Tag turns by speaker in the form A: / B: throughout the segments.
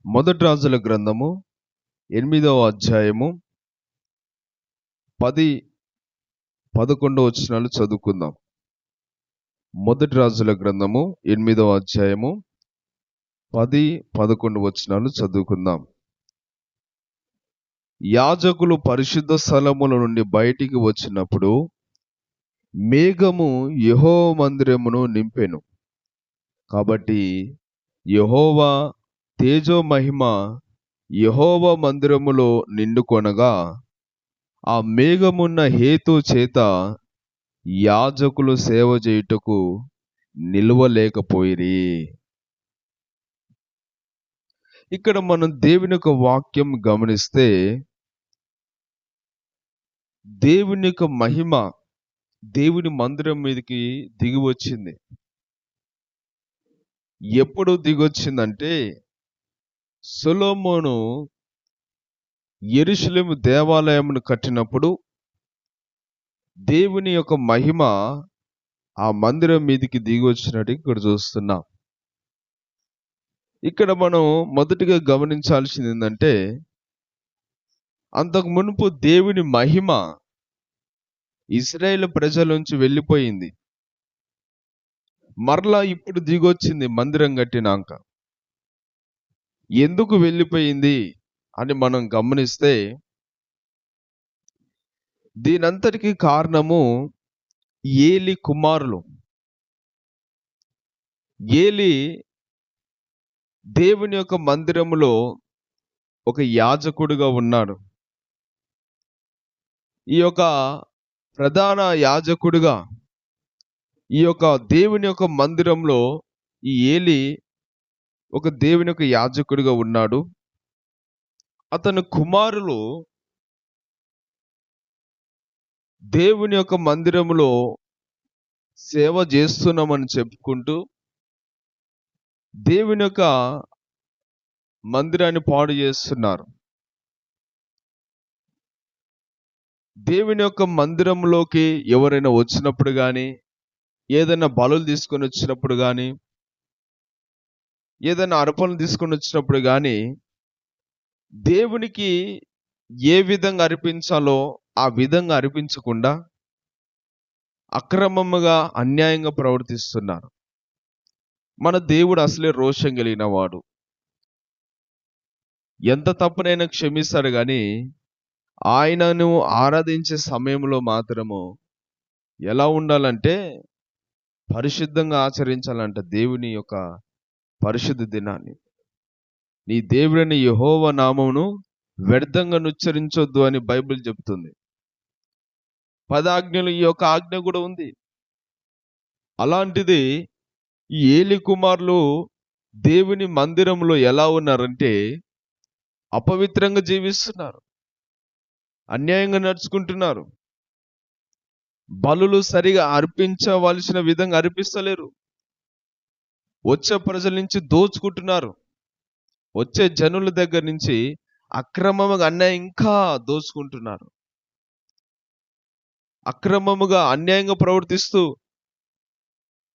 A: మొదటి రాజుల గ్రంథము 8వ అధ్యాయము 10-11 వచనాలు చదువుకుందాం. మొదటి రాజుల గ్రంథము 8వ అధ్యాయము 10-11 వచనాలు చదువుకుందాం. యాజకులు పరిశుద్ధ స్థలముల నుండి బయటికి వచ్చినప్పుడు మేఘము యెహోవా మందిరమును నింపెను. కాబట్టి యెహోవా తేజో మహిమ యెహోవా మందిరములో నిండుకొనగా ఆ మేఘమున్న హేతు చేత యాజకులు సేవ చేయుటకు నిలువలేకపోయిరి. ఇక్కడ మనం దేవుని యొక్క వాక్యం గమనిస్తే దేవుని యొక్క మహిమ దేవుని మందిరం మీదకి దిగి వచ్చింది. ఎప్పుడు దిగొచ్చిందంటే సొలొమోను యెరూషలేము దేవాలయమును కట్టినప్పుడు దేవుని యొక్క మహిమ ఆ మందిరం మీదకి దిగి వచ్చినట్టు ఇక్కడ చూస్తున్నాం. ఇక్కడ మనం మొదటిగా గమనించాల్సింది ఏంటంటే అంతకు మునుపు దేవుని మహిమ ఇశ్రాయేలు ప్రజల నుంచి వెళ్ళిపోయింది. మరలా ఇప్పుడు దిగొచ్చింది మందిరం కట్టినాక. ఎందుకు వెళ్ళిపోయింది అని మనం గమనిస్తే దీనంతటికి కారణము ఏలి కుమారులు. ఏలి దేవుని యొక్క మందిరములో ఒక యాజకుడిగా ఉన్నాడు. ఈ యొక్క ప్రధాన యాజకుడిగా ఈ యొక్క దేవుని యొక్క మందిరంలో ఈ ఏలి ఒక దేవుని యొక్క యాజకుడిగా ఉన్నాడు. అతని కుమారులు దేవుని యొక్క మందిరములో సేవ చేస్తున్నామని చెప్పుకుంటూ దేవుని యొక్క మందిరాన్ని పాడు చేస్తున్నారు. దేవుని యొక్క మందిరంలోకి ఎవరైనా వచ్చినప్పుడు కానీ, ఏదైనా బలులు తీసుకొని వచ్చినప్పుడు కానీ, ఏదైనా అర్పణలు తీసుకొని వచ్చినప్పుడు కానీ దేవునికి ఏ విధంగా అర్పించాలో ఆ విధంగా అర్పించకుండా అక్రమముగా అన్యాయంగా ప్రవర్తిస్తున్నారు. మన దేవుడు అసలే రోషం కలిగిన వాడు. ఎంత తప్పునైనా క్షమిస్తాడు కానీ ఆయనను ఆరాధించే సమయంలో మాత్రము ఎలా ఉండాలంటే పరిశుద్ధంగా ఆచరించాలంట. దేవుని యొక్క పరిశుద్ధ దినాన్ని నీ దేవుని యెహోవా నామమును వ్యర్థంగా ఉచ్చరించొద్దు అని బైబిల్ చెప్తుంది. 10 ఆజ్ఞలు ఈ యొక్క ఆజ్ఞ కూడా ఉంది. అలాంటిది ఈ ఏలి కుమారులు దేవుని మందిరంలో ఎలా ఉన్నారంటే అపవిత్రంగా జీవిస్తున్నారు, అన్యాయంగా నడుచుకుంటున్నారు, బలులు సరిగా అర్పించవలసిన విధంగా అర్పిస్తలేరు, వచ్చే ప్రజల నుంచి దోచుకుంటున్నారు, వచ్చే జనుల దగ్గర నుంచి అక్రమముగా అన్యాయం ఇంకా దోచుకుంటున్నారు. అక్రమముగా అన్యాయంగా ప్రవర్తిస్తూ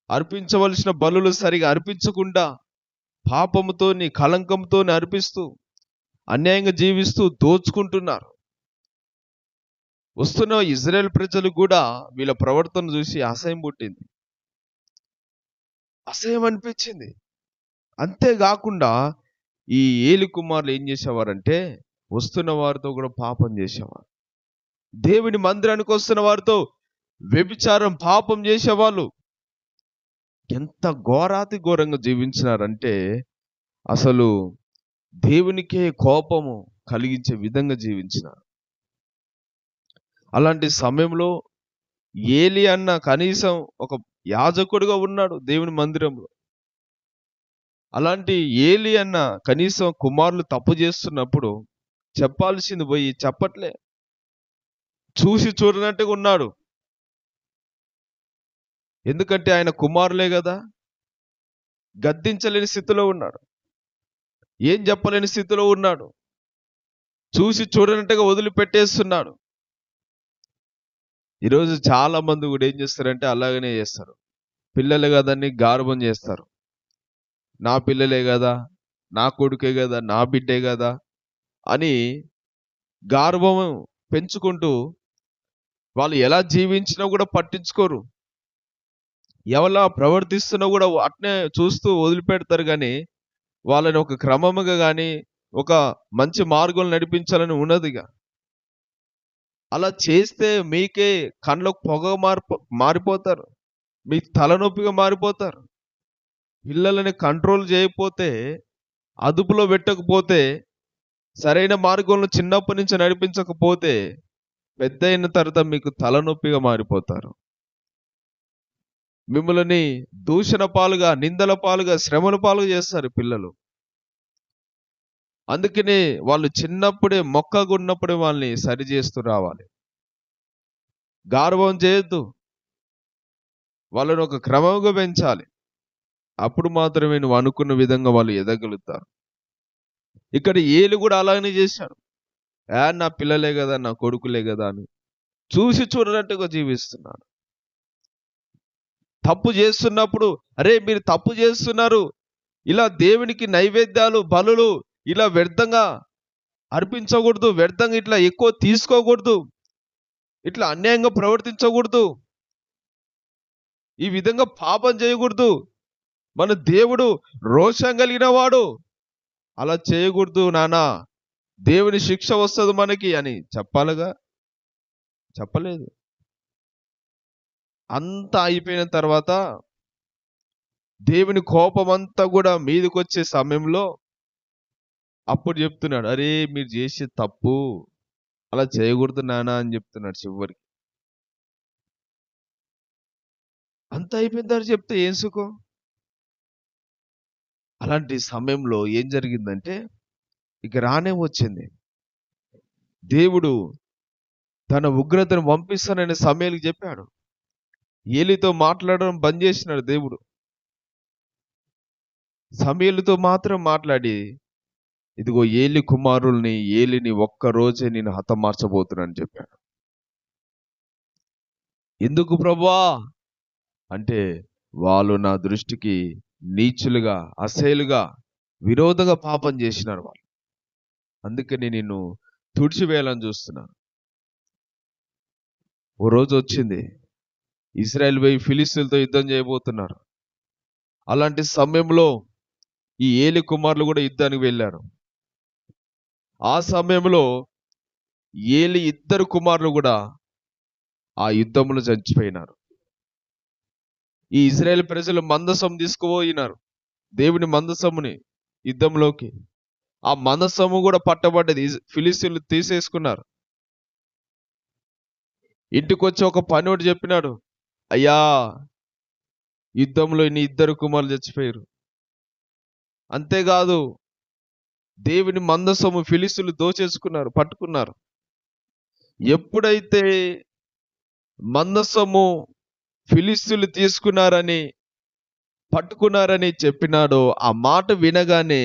A: అర్పించవలసిన బలులు సరిగా అర్పించకుండా పాపముతోని కలంకంతోని అర్పిస్తూ అన్యాయంగా జీవిస్తూ దోచుకుంటున్నారు. వస్తున్న ఇజ్రాయెల్ ప్రజలు కూడా వీళ్ళ ప్రవర్తన చూసి అసహ్యం పుట్టింది, అసహ్యం అనిపించింది. అంతేకాకుండా ఈ ఏలి కుమారులు ఏం చేసేవారంటే వస్తున్న వారితో కూడా పాపం చేసేవారు. దేవుని మందిరానికి వస్తున్న వారితో వ్యభిచారం పాపం చేసేవాళ్ళు. ఎంత ఘోరాతి ఘోరంగా జీవించినారంటే అసలు దేవునికే కోపము కలిగించే విధంగా జీవించినారు. అలాంటి సమయంలో ఏలి అన్న కనీసం ఒక యాజకుడిగా ఉన్నాడు దేవుని మందిరంలో. అలాంటి ఏలి అన్న కనీసం కుమారులు తప్పు చేస్తున్నప్పుడు చెప్పాల్సింది పోయి చెప్పట్లే, చూసి చూడనట్టుగా ఉన్నాడు. ఎందుకంటే ఆయన కుమారులే కదా, గద్దించలేని స్థితిలో ఉన్నాడు, ఏం చెప్పలేని స్థితిలో ఉన్నాడు, చూసి చూడనట్టుగా వదిలిపెట్టేస్తున్నాడు. ఈరోజు చాలా మంది కూడా ఏం చేస్తారంటే అలాగనే చేస్తారు. పిల్లలు కదని గార్భం చేస్తారు. నా పిల్లలే కదా, నా కొడుకే కదా, నా బిడ్డే కదా అని గర్వం పెంచుకుంటూ వాళ్ళు ఎలా జీవించినా కూడా పట్టించుకోరు. ఎవలా ప్రవర్తిస్తున్నా కూడా అట్నే చూస్తూ వదిలిపెడతారు కానీ వాళ్ళని ఒక క్రమముగా కానీ ఒక మంచి మార్గంలో నడిపించాలని ఉన్నదిగా. అలా చేస్తే మీకే కళ్ళకు పొగ మారిపోతారు, మీ తలనొప్పిగా మారిపోతారు. పిల్లలని కంట్రోల్ చేయకపోతే, అదుపులో పెట్టకపోతే, సరైన మార్గంలో చిన్నప్పటి నుంచి నడిపించకపోతే పెద్ద అయిన తర్వాత మీకు తలనొప్పిగా మారిపోతారు. మిమ్మల్ని దూషణ పాలుగా, నిందల పాలుగా, శ్రమల పాలుగా చేస్తారు పిల్లలు. అందుకనే వాళ్ళు చిన్నప్పుడే, మొక్కగా ఉన్నప్పుడే వాళ్ళని సరి చేస్తూ రావాలి. గార్వం చేయొద్దు, వాళ్ళని ఒక క్రమంగా పెంచాలి. అప్పుడు మాత్రమే నువ్వు అనుకున్న విధంగా వాళ్ళు ఎదగలుగుతారు. ఇక్కడ ఏలు కూడా అలానే చేశాడు. నా పిల్లలే కదా, నా కొడుకులే కదా అని చూసి చూడనట్టుగా జీవిస్తున్నాడు. తప్పు చేస్తున్నప్పుడు, అరే మీరు తప్పు చేస్తున్నారు, ఇలా దేవునికి నైవేద్యాలు, బలులు ఇలా వ్యర్థంగా అర్పించకూడదు, వ్యర్థంగా ఇట్లా ఎక్కువ తీసుకోకూడదు, ఇట్లా అన్యాయంగా ప్రవర్తించకూడదు, ఈ విధంగా పాపం చేయకూడదు, మన దేవుడు రోషం కలిగిన వాడు, అలా చేయకూడదు నానా, దేవుని శిక్ష వస్తుంది మనకి అని చెప్పాలిగా. చెప్పలేదు. అంతా అయిపోయిన తర్వాత దేవుని కోపం అంతా కూడా మీదకి వచ్చే సమయంలో అప్పుడు చెప్తున్నాడు, అరే మీరు చేసే తప్పు, అలా చేయకూడదు నానా అని చెప్తున్నాడు చివరికి. అంత అయిపోయిన తర్వాత చెప్తే ఏం సుఖం? అలాంటి సమయంలో ఏం జరిగిందంటే ఇక రానే వచ్చింది. దేవుడు తన ఉగ్రతను పంపిస్తానని సమయానికి చెప్పాడు. ఏలితో మాట్లాడడం బంద్ చేసినాడు దేవుడు. సమయలతో మాత్రం మాట్లాడి, ఇదిగో ఏలి కుమారుల్ని, ఏలిని ఒక్కరోజే నేను హతమార్చబోతున్నాను చెప్పాడు. ఎందుకు ప్రభువా అంటే, వాళ్ళు నా దృష్టికి నీచులుగా, అసహ్యులుగా, విరోధంగా పాపం చేసినారు వాళ్ళు. అందుకని నిన్ను తుడిచివేయాలని చూస్తున్నాను. ఓ రోజు వచ్చింది, ఇశ్రాయేలు పోయి ఫిలిస్తీయులతో యుద్ధం చేయబోతున్నారు. అలాంటి సమయంలో ఈ ఏలి కుమారులు కూడా యుద్ధానికి వెళ్ళారు. ఆ సమయంలో ఏలి ఇద్దరు కుమారులు కూడా ఆ యుద్ధంలో చచ్చిపోయినారు. ఈ ఇశ్రాయేల్ ప్రజలు మందసం తీసుకుపోయినారు, దేవుని మందసముని యుద్ధంలోకి. ఆ మందసము కూడా పట్టబడ్డది, ఫిలిస్తీయులు తీసేసుకున్నారు. ఇంటికి వచ్చి ఒక పనివాడు చెప్పినాడు, అయ్యా యుద్ధంలో నీ ఇద్దరు కుమారులు చచ్చిపోయారు. అంతేకాదు దేవుని మందసము ఫిలిస్తీయులు దోచేసుకున్నారు, పట్టుకున్నారు. ఎప్పుడైతే మందసము ఫిలిస్తీయులు తీసుకున్నారని, పట్టుకున్నారని చెప్పినాడో, ఆ మాట వినగానే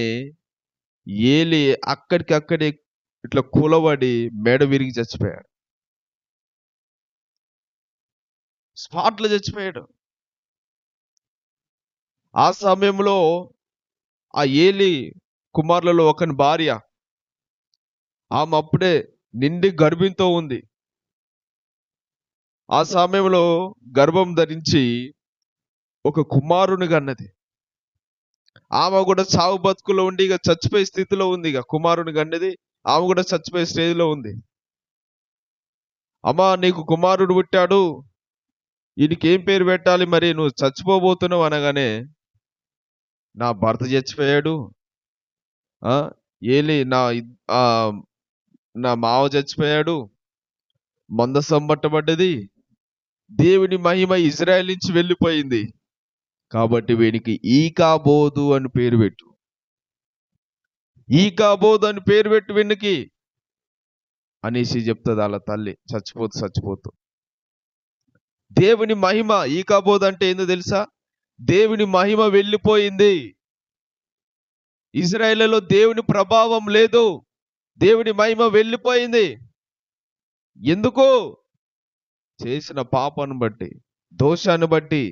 A: ఏలి అక్కడికక్కడే ఇట్లా కూలబడి మెడ విరిగి చచ్చిపోయాడు. స్పాట్లో చచ్చిపోయాడు. ఆ సమయంలో ఆ ఏలి కుమారులలో ఒకని భార్య, ఆమె అప్పుడే నిండి గర్భంతో ఉంది. ఆ సమయంలో గర్భం ధరించి ఒక కుమారుని కన్నది. ఆమె కూడా చావు బతుకులో ఉండి ఇక చచ్చిపోయే స్థితిలో ఉంది. ఇక కుమారుని కన్నది, ఆమె కూడా చచ్చిపోయే స్టేజ్లో ఉంది. అమ్మా నీకు కుమారుడు పుట్టాడు, ఈయనకి ఏం పేరు పెట్టాలి, మరి నువ్వు చచ్చిపోబోతున్నావు అనగానే, నా భర్త చచ్చిపోయాడు, ఏలి నా మావ చచ్చిపోయాడు, మందసం పట్టబడ్డది, దేవుని మహిమ ఇజ్రాయెల్ నుంచి వెళ్ళిపోయింది, కాబట్టి వీనికి ఈకాబోదు అని పేరు పెట్టు, ఈకాబోదు అని పేరు పెట్టు వీనికి అనేసి చెప్తుంది వాళ్ళ తల్లి చచ్చిపోతూ. దేవుని మహిమ, ఈకాబోదు అంటే ఏందో తెలుసా? దేవుని మహిమ వెళ్ళిపోయింది. ఇజ్రాయేలులో దేవుని ప్రభావం లేదు, దేవుని మహిమ వెళ్ళిపోయింది. ఎందుకు? చేసిన పాపాన్ని బట్టి, దోషాన్ని బట్టి.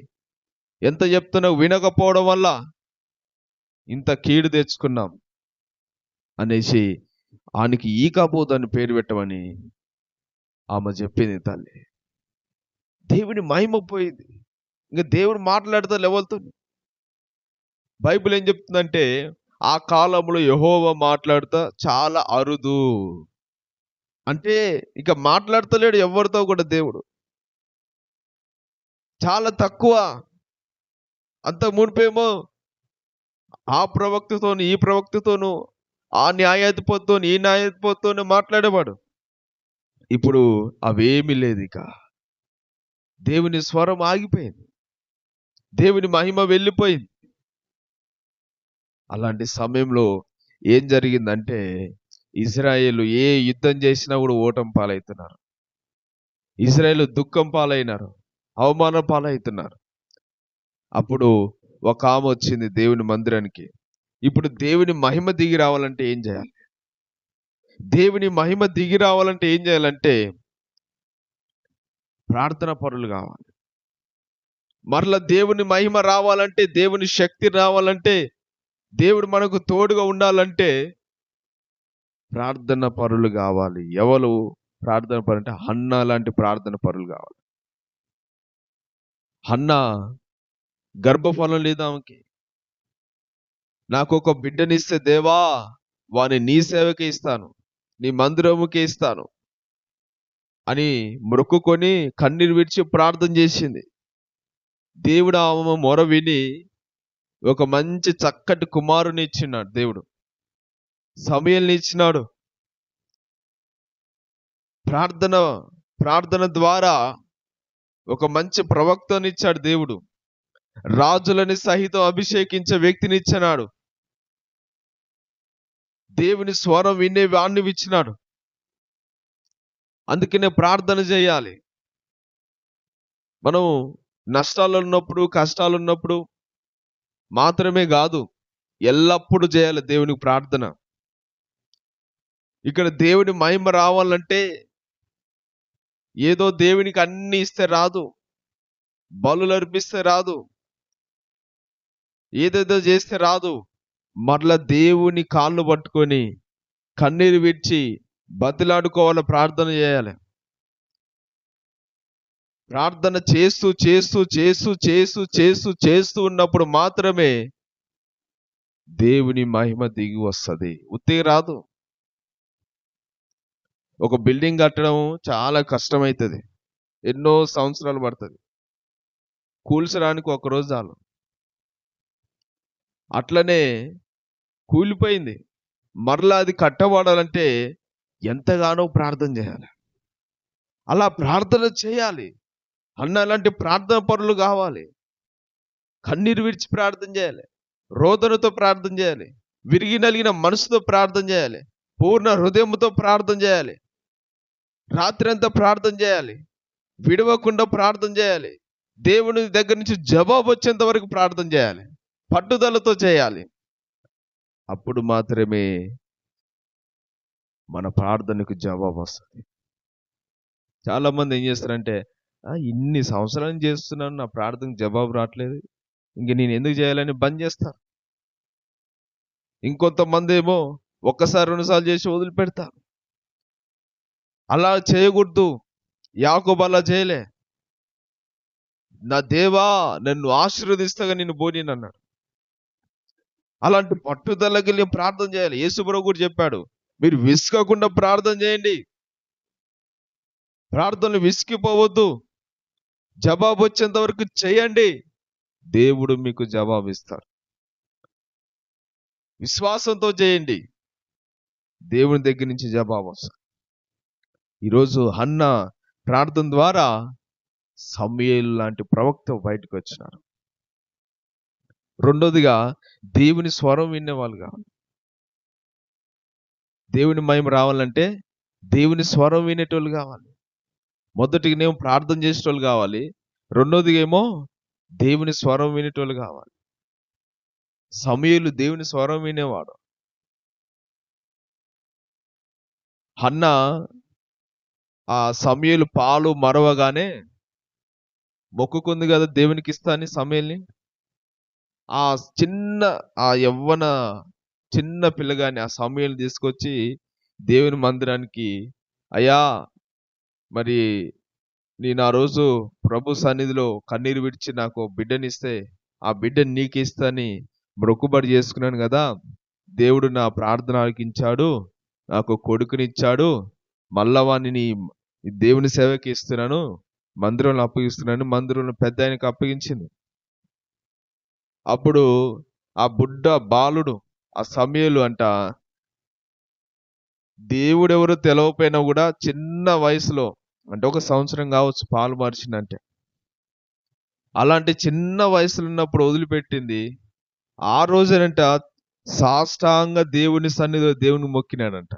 A: ఎంత చెప్తున్నా వినకపోవడం వల్ల, ఇంత కీడు తెచ్చుకున్నాం అనేసి ఆనికి ఈకాబోదు అని పేరు పెట్టమని ఆమె చెప్పింది తల్లి. దేవుని మహిమ పోయింది. ఇంకా దేవుడు మాట్లాడుతా లెవెల్తో. బైబిల్ ఏం చెప్తుందంటే ఆ కాలంలో యెహోవా మాట్లాడుతా చాలా అరుదు. అంటే ఇక మాట్లాడతలేడు ఎవరితో కూడా దేవుడు, చాలా తక్కువ. అంత మునిపేమో ఆ ప్రవక్తతోను ఈ ప్రవక్తతోను, ఆ న్యాయాధిపతితో ఈ న్యాయాధిపతితోనే మాట్లాడేవాడు. ఇప్పుడు అవేమీ లేదు. ఇక దేవుని స్వరం ఆగిపోయింది, దేవుని మహిమ వెళ్ళిపోయింది. అలాంటి సమయంలో ఏం జరిగిందంటే ఇజ్రాయేలు ఏ యుద్ధం చేసినా కూడా ఓటమి పాలవుతున్నారు. ఇజ్రాయేలు దుఃఖం పాలైనారు, అవమానం పాలవుతున్నారు. అప్పుడు ఒక ఆమె వచ్చింది దేవుని మందిరానికి. ఇప్పుడు దేవుని మహిమ దిగి రావాలంటే ఏం చేయాలి? దేవుని మహిమ దిగి రావాలంటే ఏం చేయాలంటే ప్రార్థన పరులు కావాలి. మరలా దేవుని మహిమ రావాలంటే, దేవుని శక్తి రావాలంటే, దేవుడు మనకు తోడుగా ఉండాలంటే ప్రార్థన పరులు కావాలి. ఎవరు ప్రార్థన పరులు అంటే హన్నా లాంటి ప్రార్థన పరులు కావాలి. హన్నా గర్భఫలం లేదు ఆమెకి. నాకు ఒక బిడ్డనిస్తే దేవా వాని నీ సేవకే ఇస్తాను, నీ మందిరముకే ఇస్తాను అని మొక్కుకొని కన్నీరు విడిచి ప్రార్థన చేసింది. దేవుడు ఆమె మొర విని ఒక మంచి చక్కటి కుమారుని ఇచ్చినాడు. దేవుడు సమూయేలుని ఇచ్చినాడు. ప్రార్థన ద్వారా ఒక మంచి ప్రవక్తని ఇచ్చాడు దేవుడు. రాజులని సహితం అభిషేకించే వ్యక్తిని ఇచ్చినాడు. దేవుని స్వరం వినే వాణ్ణి ఇచ్చినాడు. అందుకనే ప్రార్థన చేయాలి. మనం నష్టాలు ఉన్నప్పుడు, కష్టాలు ఉన్నప్పుడు మాత్రమే కాదు, ఎల్లప్పుడూ చేయాలి దేవునికి ప్రార్థన. ఇక్కడ దేవుని మహిమ రావాలంటే ఏదో దేవునికి అన్ని ఇస్తే రాదు, బలులు అర్పిస్తే రాదు, ఏదేదో చేస్తే రాదు. మరలా దేవుని కాళ్ళు పట్టుకొని కన్నీరు విడిచి బతిలాడుకోవాలి, ప్రార్థన చేయాలి. ప్రార్థన చేస్తూ చేస్తూ చేస్తూ చేస్తూ చేస్తూ చేస్తూ ఉన్నప్పుడు మాత్రమే దేవుని మహిమ దిగి వస్తుంది, ఉత్తిగా రాదు. ఒక బిల్డింగ్ కట్టడం చాలా కష్టమవుతుంది, ఎన్నో సంవత్సరాలు పడుతుంది. కూల్చడానికి ఒకరోజు చాలు. అట్లనే కూలిపోయింది, మరలా అది కట్టబడాలంటే ఎంతగానో ప్రార్థన చేయాలి. అలా ప్రార్థన చేయాలి. అన్న లాంటి ప్రార్థన పరులు కావాలి. కన్నీరు విడిచి ప్రార్థన చేయాలి, రోదనతో ప్రార్థన చేయాలి, విరిగి నలిగిన మనసుతో ప్రార్థన చేయాలి, పూర్ణ హృదయంతో ప్రార్థన చేయాలి, రాత్రి అంతా ప్రార్థన చేయాలి, విడవకుండా ప్రార్థన చేయాలి, దేవుని దగ్గర నుంచి జవాబు వచ్చేంత వరకు ప్రార్థన చేయాలి, పట్టుదలతో చేయాలి. అప్పుడు మాత్రమే మన ప్రార్థనకు జవాబు వస్తుంది. చాలా మంది ఏం చేస్తారంటే, ఇన్ని సంవత్సరాలు చేస్తున్నాను, నా ప్రార్థనకు జవాబు రావట్లేదు, ఇంక నేను ఎందుకు చేయాలని బంద్ చేస్తారు. ఇంకొంతమంది ఏమో ఒక్కసారి 2 సార్లు చేసి వదిలిపెడతారు. అలా చేయకూడదు. యాకోబు అలా చేయలే. నా దేవా నన్ను ఆశీర్వదిస్తగా నిన్ను బోనిని అన్నాడు. అలాంటి పట్టుదలకి ప్రార్థన చేయాలి. యేసుప్రభువు కూడా చెప్పాడు, మీరు విసుకకుండా ప్రార్థన చేయండి, ప్రార్థనలు విసిగిపోవద్దు, జవాబు వచ్చేంత వరకు చేయండి, దేవుడు మీకు జవాబు ఇస్తాడు. విశ్వాసంతో చేయండి, దేవుని దగ్గర నుంచి జవాబు వస్తుంది. ఈరోజు హన్నా ప్రార్థన ద్వారా సమూయేలు లాంటి ప్రవక్త బయటకు వచ్చినారు. రెండోదిగా దేవుని స్వరం వినేవాళ్ళు కావాలి. దేవుని మహిమ రావాలంటే దేవుని స్వరం వినేటోళ్ళు కావాలి. మొదటిగానేమో ప్రార్థన చేసేటోళ్ళు కావాలి, రెండోదిగా ఏమో దేవుని స్వరం వినేటోళ్ళు కావాలి. సమూయేలు దేవుని స్వరం వినేవాడు. హన్నా ఆ సమూయేలు పాలు మరవగానే మొక్కుకుంది కదా దేవునికి ఇస్తా అని సమూయేలుని. ఆ చిన్న ఆ యవ్వన చిన్న పిల్లగాని ఆ సమూయేలుని తీసుకొచ్చి దేవుని మందిరానికి, అయ్యా మరి నేను ఆ రోజు ప్రభు సన్నిధిలో కన్నీరు విడిచి నాకు బిడ్డనిస్తే ఆ బిడ్డని నీకు ఇస్తాని మొక్కుబడి చేసుకున్నాను కదా, దేవుడు నా ప్రార్థన ఆలకించాడు, నాకు కొడుకునిచ్చాడు, మళ్ళా వాణ్ణి దేవుని సేవకి ఇస్తున్నాను, మందిరంలో అప్పగిస్తున్నాను, మందిరంలో పెద్ద ఆయనకి అప్పగించింది. అప్పుడు ఆ బుడ్డ బాలుడు ఆ సమూయేలు అంట, దేవుడెవరో తెలవకపోయినా కూడా చిన్న వయసులో, అంటే 1 సంవత్సరం కావచ్చు పాలు మార్చిందంటే, అలాంటి చిన్న వయసులో ఉన్నప్పుడు వదిలిపెట్టింది. ఆ రోజేనంట సాష్టాంగ దేవుని సన్నిధిలో దేవుని మొక్కినాడంట.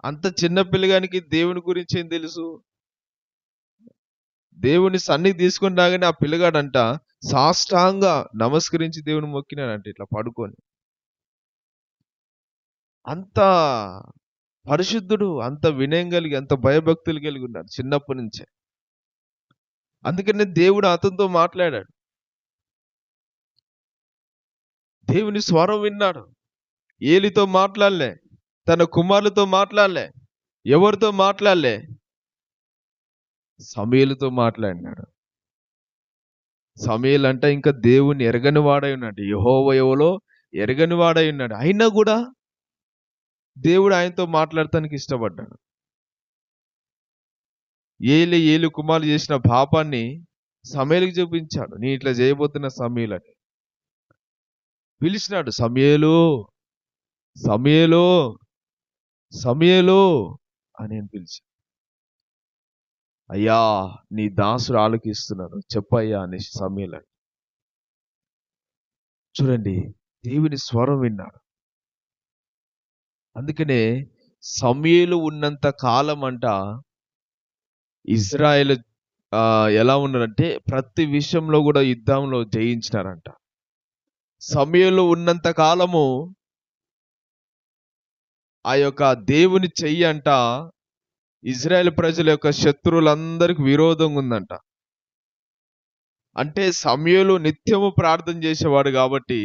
A: అంత చిన్న పిల్లగానికి దేవుని గురించి ఏం తెలుసు? దేవుని సన్నిధి తీసుకొని రాగానే ఆ పిల్లగాడంట సాష్టాంగ నమస్కరించి దేవుని మొక్కినాడంట ఇట్లా పడుకొని. అంత పరిశుద్ధుడు, అంత వినయం కలిగి, అంత భయభక్తులు కలిగి ఉన్నాడు చిన్నప్పటి నుంచే. అందుకనే దేవుడు అతనితో మాట్లాడాడు. దేవుని స్వరం విన్నాడు. ఏలితో మాట్లాడలే, తన కుమారులతో మాట్లాడలే, ఎవరితో మాట్లాడలే, సమూయేలుతో మాట్లాడినాడు. సమూయేలు అంటే ఇంకా దేవుని ఎరగని వాడై ఉన్నాడు, యెహోవా ఎవరో ఎరగని వాడై ఉన్నాడు. అయినా కూడా దేవుడు ఆయనతో మాట్లాడటానికి ఇష్టపడ్డాడు. ఏలి కుమారులు చేసిన పాపాన్ని సమూయేలుకి చూపించాడు. నేను ఇట్లా చేయబోతున్న సమూయేలు అని పిలిచినాడు, సమూయేలు సమూయేలు సమూయేలు అని నేను పిలిచి, అయ్యా నీ దాసుడు ఆలకిస్తున్నాడు చెప్పయ్యా అనేసి సమూయేలు. చూడండి, దేవుని స్వరం విన్నాడు. అందుకనే సమూయేలు ఉన్నంత కాలం అంట ఇజ్రాయేల్ ఎలా ఉన్నారంటే ప్రతి విషయంలో కూడా యుద్ధంలో జయించినారంట. సమూయేలు ఉన్నంత కాలము ఆ యొక్క దేవుని చెయ్యి అంట ఇజ్రాయేల్ ప్రజల యొక్క శత్రువులందరికి విరోధంగా ఉందంట. అంటే సమూయేలు నిత్యము ప్రార్థన చేసేవాడు కాబట్టి,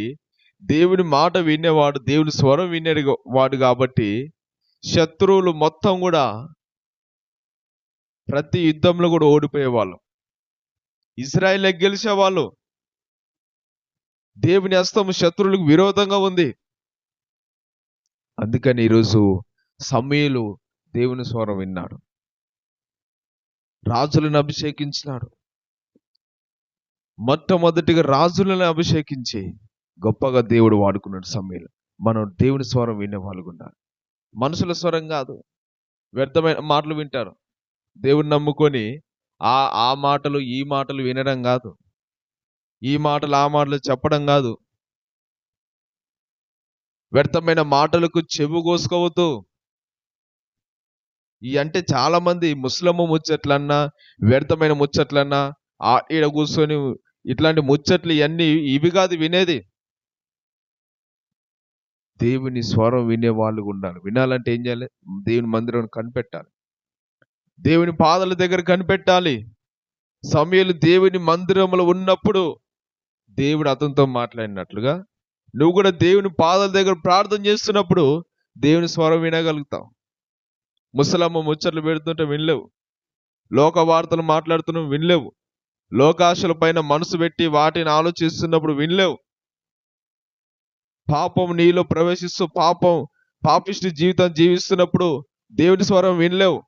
A: దేవుని మాట వినేవాడు, దేవుని స్వరం వినేవాడు కాబట్టి శత్రువులు మొత్తం కూడా ప్రతి యుద్ధంలో కూడా ఓడిపోయేవాళ్ళు. ఇజ్రాయేల్ గెలిచేవాళ్ళు. దేవుని హస్తము శత్రువులకు విరోధంగా ఉంది. అందుకని ఈరోజు సమూయేలు దేవుని స్వరం విన్నాడు, రాజులను అభిషేకించినాడు. మొట్టమొదటిగా రాజులను అభిషేకించి గొప్పగా దేవుడు వాడుకున్నాడు సమూయేలు. మనం దేవుని స్వరం వినే వాళ్ళు ఉండాలి. మనుషుల స్వరం కాదు, వ్యర్థమైన మాటలు వింటారు. దేవుని నమ్ముకొని ఆ మాటలు ఈ మాటలు వినడం కాదు, ఈ మాటలు ఆ మాటలు చెప్పడం కాదు, వ్యర్థమైన మాటలకు చెవు కోసుకోవద్దు. ఈ అంటే చాలా మంది ముస్లిము ముచ్చట్లన్నా, వ్యర్థమైన ముచ్చట్లన్నా, ఈడ కూర్చొని ఇట్లాంటి ముచ్చట్లు ఇవన్నీ ఇవి కాదు వినేది. దేవుని స్వరం వినే వాళ్ళు ఉండాలి. వినాలంటే ఏం చేయాలి? దేవుని మందిరం కనిపెట్టాలి, దేవుని పాదాల దగ్గర కనిపెట్టాలి. సమూయేలు దేవుని మందిరంలో ఉన్నప్పుడు దేవుడు అతనితో మాట్లాడినట్లుగా నువ్వు కూడా దేవుని పాదాల దగ్గర ప్రార్థన చేస్తున్నప్పుడు దేవుని స్వరం వినగలుగుతావు. ముసలమ్మ ముచ్చట్లు పెడుతుంటే వినలేవు, లోక వార్తలు మాట్లాడుతున్నావు వినలేవు, లోకాశల పైన మనసు పెట్టి వాటిని ఆలోచిస్తున్నప్పుడు వినలేవు, పాపం నీలో ప్రవేశిస్తూ పాపిష్టి జీవితం జీవిస్తున్నప్పుడు దేవుని స్వరం వినలేవు.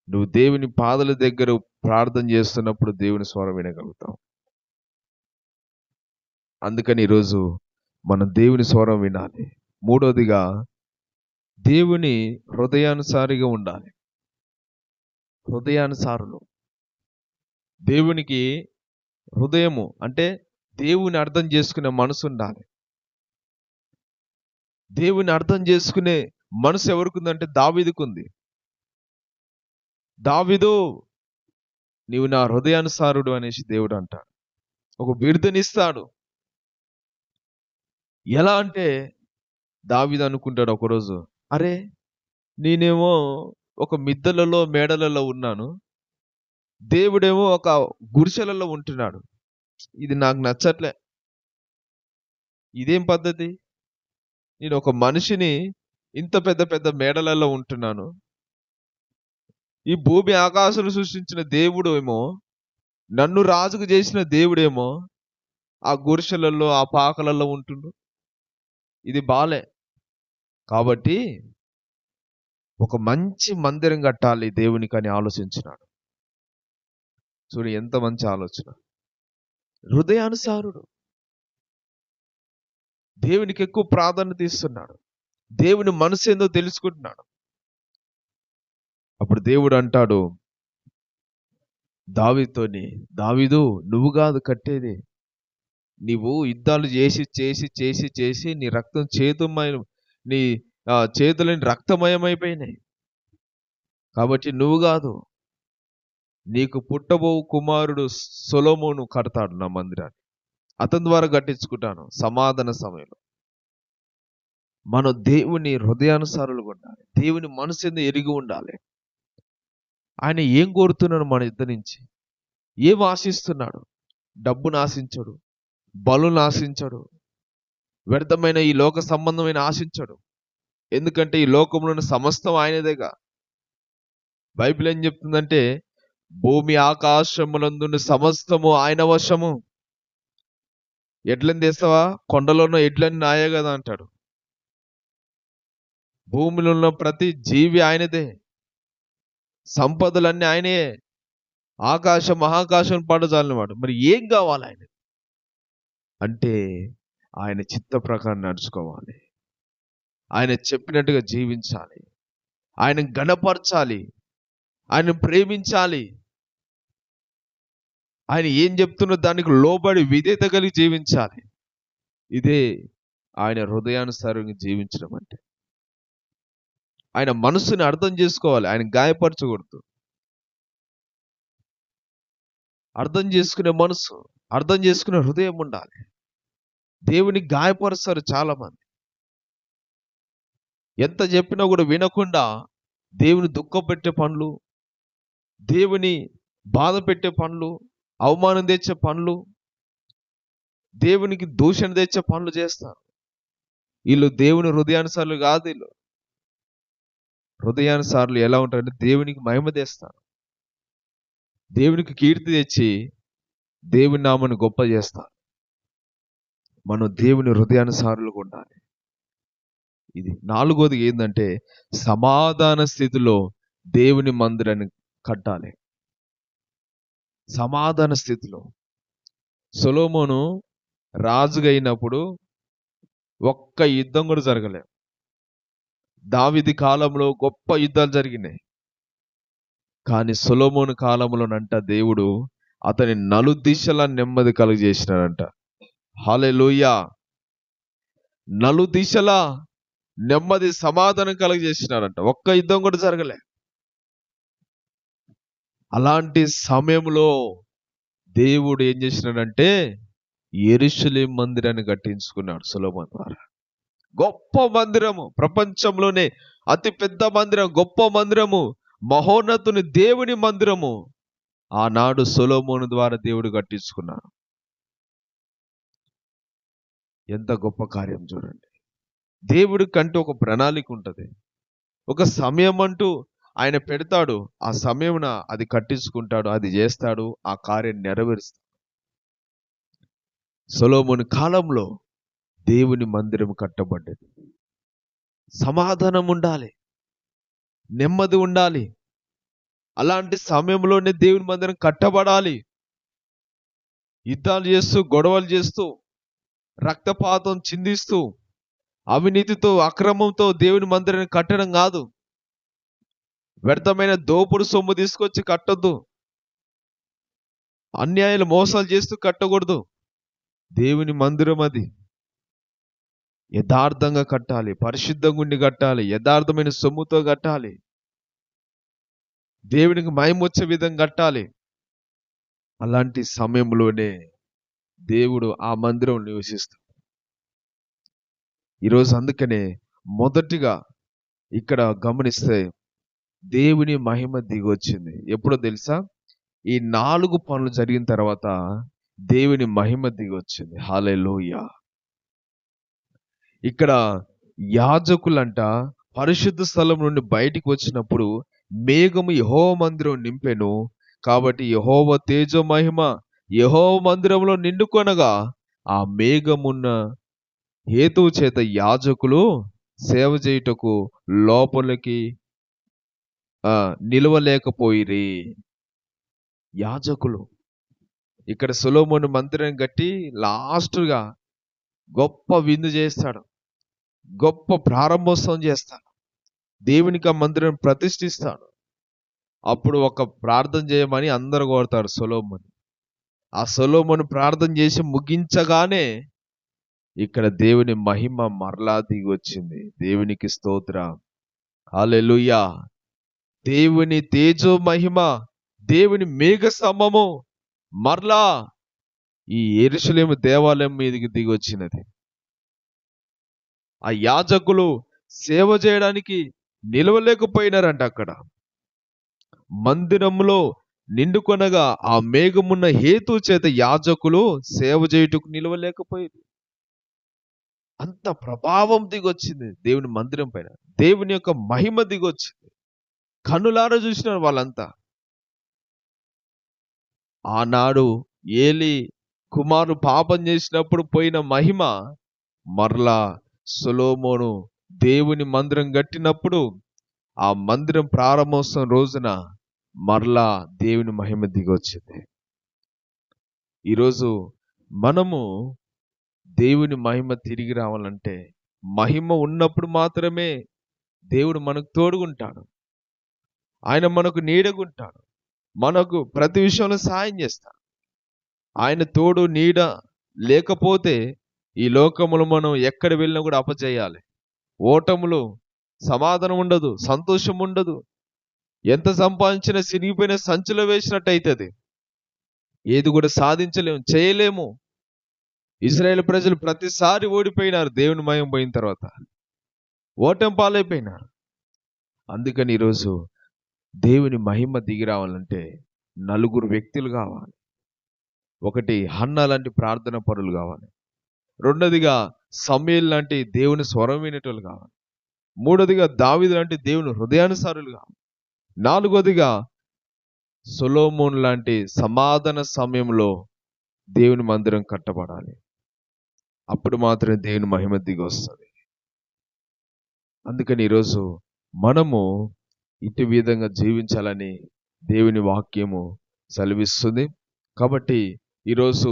A: నువ్వు దేవుని పాదాల దగ్గర ప్రార్థన చేస్తున్నప్పుడు దేవుని స్వరం వినగలుగుతావు. అందుకని ఈరోజు మనం దేవుని స్వరం వినాలి. మూడోదిగా దేవుని హృదయానుసారిగా ఉండాలి. హృదయానుసారులు. దేవునికి హృదయము అంటే దేవుని అర్థం చేసుకునే మనసు ఉండాలి. దేవుని అర్థం చేసుకునే మనసు ఎవరికి ఉందంటే దావీదుకు ఉంది. దావీదు నీవు నా హృదయానుసారుడు అనేసి దేవుడు అంటాడు. ఒక బిరుదునిస్తాడు. ఎలా అంటే దావీదు అనుకుంటాడు ఒకరోజు, అరే నేనేమో ఒక మిద్దెలలో మేడలలో ఉన్నాను, దేవుడేమో ఒక గుడిసెలలో ఉంటున్నాడు. ఇది నాకు నచ్చట్లే. ఇదేం పద్ధతి? నేను ఒక మనిషిని ఇంత పెద్ద పెద్ద మేడలలో ఉంటున్నాను. ఈ భూమి ఆకాశాలు సృష్టించిన దేవుడు ఏమో, నన్ను రాజుకు చేసిన దేవుడేమో ఆ గుడిసెలలో ఆ పాకలలో ఉంటుండు. ఇది బాలే. కాబట్టి ఒక మంచి మందిరం కట్టాలి దేవునికి అని ఆలోచించినాడు. చూడు ఎంత మంచి ఆలోచన. హృదయానుసారుడు, దేవునికి ఎక్కువ ప్రాధాన్యత ఇస్తున్నాడు. దేవుని మనసు ఏందో తెలుసుకుంటున్నాడు. అప్పుడు దేవుడు అంటాడు దావీదుతోని, దావీదు నువ్వు కాదు కట్టేది, నీవు యుద్ధాలు చేసి చేసి చేసి చేసి నీ రక్తం నీ చేతులని రక్తమయమైపోయినాయి. కాబట్టి నువ్వు కాదు, నీకు పుట్టబో కుమారుడు సొలొమోను కడతాడు నా మందిరాన్ని. అతని ద్వారా కట్టించుకుంటాను సమాధాన సమయంలో. మనం దేవుని హృదయానుసారులుగా ఉండాలి. దేవుని మనసు ఎరిగి ఉండాలి. ఆయన ఏం కోరుతున్నాడు మన ఇద్దరి నుంచి? ఏం ఆశిస్తున్నాడు? డబ్బును ఆశించడు, బలును ఆశించడు, వ్యర్థమైన ఈ లోక సంబంధమైన ఆశించడు. ఎందుకంటే ఈ లోకంలోని సమస్తం ఆయనదేగా. బైబిల్ ఏం చెప్తుందంటే భూమి ఆకాశములందున్న సమస్తము ఆయన వశము. ఎడ్లని తెస్తావా? కొండలో ఉన్న ఎడ్లని నాయే కదా అంటాడు. భూమిలో ఉన్న ప్రతి జీవి ఆయనదే, సంపదలన్నీ ఆయనే. ఆకాశం మహాకాశం పడజాలిన వాడు. మరి ఏం కావాలి ఆయన అంటే? ఆయన చిత్త ప్రకారం నడుచుకోవాలి, ఆయన చెప్పినట్టుగా జీవించాలి, ఆయన గణపరచాలి, ఆయన ప్రేమించాలి, ఆయన ఏం చెప్తున్నో దానికి లోబడి విధేయత కలిగి జీవించాలి. ఇదే ఆయన హృదయానుసారంగా జీవించడం అంటే. ఆయన మనసుని అర్థం చేసుకోవాలి, ఆయన గాయపరచకూడదు. అర్థం చేసుకునే మనసు, అర్థం చేసుకునే హృదయం ఉండాలి. దేవుని గాయపరుస్తారు చాలా మంది. ఎంత చెప్పినా కూడా వినకుండా దేవుని దుఃఖపెట్టే పనులు, దేవుని బాధ పెట్టే పనులు, అవమానం తెచ్చే పనులు, దేవునికి దూషణ తెచ్చే పనులు చేస్తారు. వీళ్ళు దేవుని హృదయానుసారులు కాదు. వీళ్ళు హృదయానుసారులు ఎలా ఉంటారంటే దేవునికి మహిమ తెస్తారు, దేవునికి కీర్తి తెచ్చి దేవుని నామను గొప్ప చేస్తారు. మనం దేవుని హృదయానుసారులుగా ఉండాలి. ఇది నాలుగోది ఏంటంటే సమాధాన స్థితిలో దేవుని మందిరాన్ని కట్టాలి. సమాధాన స్థితిలో. సొలొమోను రాజుగా అయినప్పుడు ఒక్క యుద్ధం కూడా జరగలేదు. దావీదు కాలంలో గొప్ప యుద్ధాలు జరిగినాయి. కానీ సొలొమోను కాలంలోనంట దేవుడు అతని నలుదిశలా నెమ్మది కలుగజేసినాడంట. హల్లెలూయా. నలుదిశలా నెమ్మది సమాధానం కలుగజేసినాడంట. ఒక్క యుద్ధం కూడా జరగలే. అలాంటి సమయంలో దేవుడు ఏం చేసినాడంటే యెరూషలేము మందిరాన్ని కట్టించుకున్నాడు సొలొమోను ద్వారా. గొప్ప మందిరము, ప్రపంచంలోనే అతి పెద్ద మందిరం, గొప్ప మందిరము, మహోన్నతుని దేవుని మందిరము ఆనాడు సొలొమోను ద్వారా దేవుడు కట్టించుకున్నాడు. ఎంత గొప్ప కార్యం చూడండి. దేవుడి కంటూ ఒక ప్రణాళిక ఉంటుంది, ఒక సమయం అంటూ ఆయన పెడతాడు. ఆ సమయమున అది కట్టించుకుంటాడు, అది చేస్తాడు, ఆ కార్యం నెరవేరుస్తాడు. సొలొమోను కాలంలో దేవుని మందిరం కట్టబడ్డది. సమాధానం ఉండాలి, నెమ్మది ఉండాలి. అలాంటి సమయంలోనే దేవుని మందిరం కట్టబడాలి. యుద్ధాలు చేస్తూ, గొడవలు చేస్తూ, రక్తపాతం చిందిస్తూ, అవినీతితో, అక్రమంతో దేవుని మందిరాన్ని కట్టడం కాదు. వ్యర్థమైన దోపుడు సొమ్ము తీసుకొచ్చి కట్టొద్దు. అన్యాయాలు మోసాలు చేస్తూ కట్టకూడదు. దేవుని మందిరం అది యథార్థంగా కట్టాలి, పరిశుద్ధంగా ఉండి కట్టాలి, యథార్థమైన సొమ్ముతో కట్టాలి, దేవునికి మహిమ వచ్చే విధంగా కట్టాలి. అలాంటి సమయంలోనే దేవుడు ఆ మందిరం నివసిస్తాడు. ఈరోజు అందుకనే మొదటిగా ఇక్కడ గమనిస్తే దేవుని మహిమ దిగొచ్చింది. ఎప్పుడో తెలుసా? ఈ 4 పనులు జరిగిన తర్వాత దేవుని మహిమ దిగొచ్చింది. హల్లెలూయా. ఇక్కడ యాజకులంట పరిశుద్ధ స్థలం నుండి బయటికి వచ్చినప్పుడు మేఘము యెహోవా మందిరం నింపెను. కాబట్టి యెహోవా తేజో మహిమ యెహోవా మందిరంలో నిండుకొనగా ఆ మేఘమున్న హేతువు చేత యాజకులు సేవ చేయుటకు లోపలికి నిలవలేకపోయిరి. యాజకులు ఇక్కడ సొలొమోను మందిరం కట్టి లాస్ట్గా గొప్ప విందు చేస్తాడు, గొప్ప ప్రారంభోత్సవం చేస్తాడు, దేవునికి ఆ మందిరం ప్రతిష్ఠిస్తాడు. అప్పుడు ఒక ప్రార్థన చేయమని అందరు కోరుతారు సొలొమోను. ఆ సొలొమోను ప్రార్థన చేసి ముగించగానే ఇక్కడ దేవుని మహిమ మరలా దిగి వచ్చింది. దేవునికి స్తోత్రం. హల్లెలూయా. దేవుని తేజో మహిమ, దేవుని మేఘ స్తంభము మరలా ఈ యెరూషలేము దేవాలయం మీదకి దిగి వచ్చినది. ఆ యాజకులు సేవ చేయడానికి నిలవలేకపోయినారంట. అక్కడ మందిరంలో నిండుకొనగా ఆ మేఘమున్న హేతు చేత యాజకులు సేవ చేయుటకు నిలవలేకపోయారు. అంత ప్రభావం దిగొచ్చింది దేవుని మందిరం పైన, దేవుని యొక్క మహిమ దిగొచ్చింది. కన్నులారా చూసినారు వాళ్ళంతా. ఆనాడు ఏలి కుమారుడు పాపం చేసినప్పుడు పోయిన మహిమ మరలా సొలొమోను దేవుని మందిరం కట్టినప్పుడు ఆ మందిరం ప్రారంభోత్సవం రోజున మరలా దేవుని మహిమ దిగొచ్చింది. ఈరోజు మనము దేవుని మహిమ తిరిగి రావాలంటే మహిమ ఉన్నప్పుడు మాత్రమే దేవుడు మనకు తోడుగుంటాడు, ఆయన మనకు నీడగుంటాడు, మనకు ప్రతి విషయంలో సాయం చేస్తాడు. ఆయన తోడు నీడ లేకపోతే ఈ లోకములో మనం ఎక్కడ వెళ్ళినా కూడా అపజేయాలి, ఓటములు, సమాధానం ఉండదు, సంతోషం ఉండదు. ఎంత సంపాదించినా సిరిగిపోయిన సంచిలో వేసినట్టు అవుతుంది. ఏది కూడా సాధించలేము, చేయలేము. ఇశ్రాయేలు ప్రజలు ప్రతిసారి ఓడిపోయినారు, దేవుని మహిమ పోయిన తర్వాత ఓటమి పాలైపోయినారు. అందుకని ఈరోజు దేవుని మహిమ దిగి రావాలంటే నలుగురు వ్యక్తులు కావాలి. ఒకటి హన్నా లాంటి ప్రార్థన పరులు కావాలి, రెండోదిగా సమూయేలు లాంటి దేవుని స్వరం వినేటోళ్ళు కావాలి, మూడోదిగా దావీదు లాంటి దేవుని హృదయానుసారులు కావాలి, నాలుగోదిగా సొలొమోను లాంటి సమాధాన సమయంలో దేవుని మందిరం కట్టబడాలి. అప్పుడు మాత్రమే దేవుని మహిమ దిగి వస్తుంది. అందుకని ఈరోజు మనము ఇటు విధంగా జీవించాలని దేవుని వాక్యము సెలవిస్తుంది. కాబట్టి ఈరోజు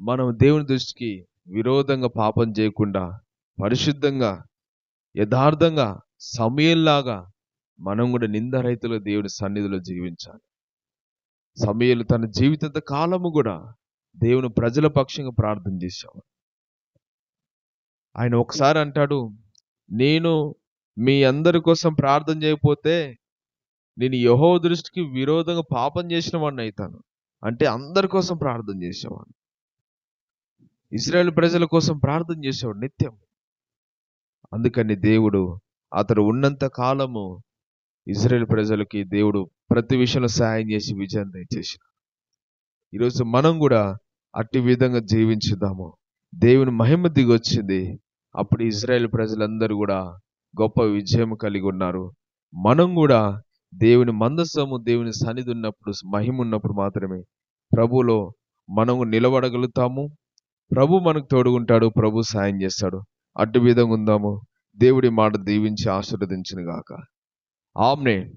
A: మనం దేవుని దృష్టికి విరోధంగా పాపం చేయకుండా పరిశుద్ధంగా యథార్థంగా సమూయేలులాగా మనం కూడా నిందారహితులు దేవుని సన్నిధిలో జీవించాలి. సమూయేలు తన జీవిత కాలము కూడా దేవుని ప్రజల పక్షంగా ప్రార్థన చేశాడు. ఆయన ఒకసారి అంటాడు, నేను మీ అందరి కోసం ప్రార్థన చేయకపోతే నేను యెహోవా దృష్టికి విరోధంగా పాపం చేసిన వాడిని అవుతాను. అంటే అందరి కోసం ప్రార్థన చేసేవాడు, ఇశ్రాయేలు ప్రజల కోసం ప్రార్థన చేసేవాడు నిత్యం. అందుకని దేవుడు అతడు ఉన్నంత కాలము ఇశ్రాయేలు ప్రజలకి దేవుడు ప్రతి విషయంలో సహాయం చేసి విజయం దయచేసిన. ఈరోజు మనం కూడా అట్టి విధంగా జీవించుదాము. దేవుని మహిమ దిగొచ్చింది. అప్పుడు ఇశ్రాయేలు ప్రజలందరూ కూడా గొప్ప విజయం కలిగి ఉన్నారు. మనం కూడా దేవుని మందసము, దేవుని సన్నిధి ఉన్నప్పుడు, మహిమ ఉన్నప్పుడు మాత్రమే ప్రభువులో మనం నిలబడగలుగుతాము. ప్రభు మనకు తోడుగుంటాడు, ప్రభు సాయం చేస్తాడు. అటు విధంగా ఉందాము. దేవుడి మాట దీవించి ఆశీర్వదించును గాక. ఆమేన్.